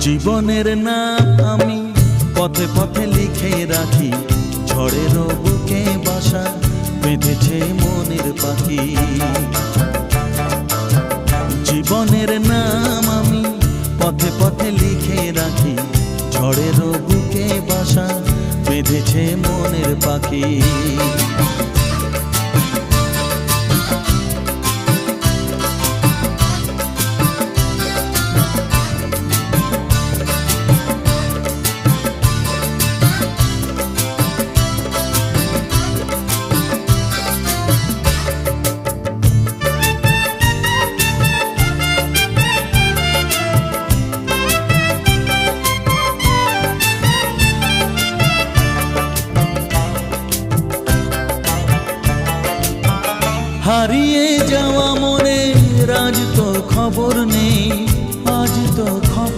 জীবনের নাম আমি পথে পথে লিখে রাখি, ঝড়ের বুকে বাসা বেঁধেছে মনের পাখি। জীবনের নাম আমি পথে পথে লিখে রাখি, ঝড়ের বুকে বাসা বেঁধেছে মনের পাখি। হারিয়ে যাওয়া মনে আজ তো খবর নেই, আজ তো